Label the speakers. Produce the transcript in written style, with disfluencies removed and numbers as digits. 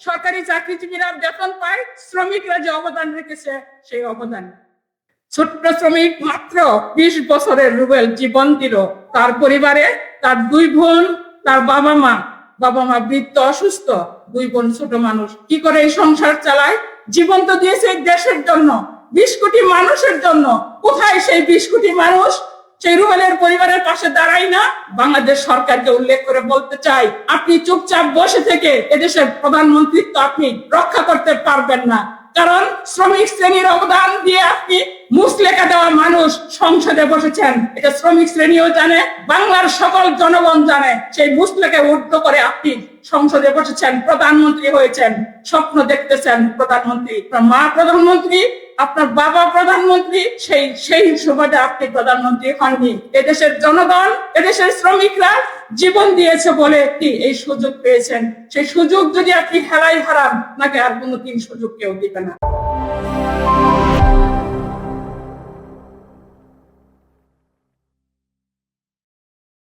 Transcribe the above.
Speaker 1: সরকারি চাকরিজীবীরা বেতন পায়, শ্রমিকরা যে অবদান রেখেছে সেই অবদান। ছোট্ট শ্রমিক মাত্র 20 বছরের রুবেল জীবন দিল। তার পরিবারে তার 2 বোন, তার বাবা মা বৃদ্ধ, অসুস্থ, 2 বোন ছোট মানুষ, কি করে এই সংসার চালায়? জীবন তো দিয়েছে দেশের জন্য, 20 কোটি মানুষের জন্য। কোথায় সেই 20 কোটি মানুষ? সেই রুবেলের পরিবারের পাশে দাঁড়াই না। বাংলাদেশ সরকারকে উল্লেখ করে বলতে চাই, আপনি চুপচাপ বসে থেকে এদেশের প্রধানমন্ত্রীত্ব আপনি রক্ষা করতে পারবেন না। কারণ শ্রমিক শ্রেণীর অবদান দিয়ে আপনি মুসলেখা দেওয়া মানুষ সংসদে বসেছেন, এটা শ্রমিক শ্রেণীও জানে, বাংলার সকল জনগণ জানে। সেই মুসলেখা ঊর্ধ্ব করে আপনি সংসদে বসেছেন, প্রধানমন্ত্রী হয়েছেন, স্বপ্ন দেখতেছেন প্রধানমন্ত্রী। আপনার মা প্রধানমন্ত্রী, আপনার বাবা প্রধানমন্ত্রী, সেই সুবাদে আপনি প্রধানমন্ত্রী হননি। এদেশের জনগণ, এদেশের শ্রমিকরা জীবন দিয়েছে বলে আপনি এই সুযোগ পেয়েছেন। সেই সুযোগ যদি আপনি হেলায় হারান, নাকি আর কোনোদিন সুযোগ কেউ দিবে না।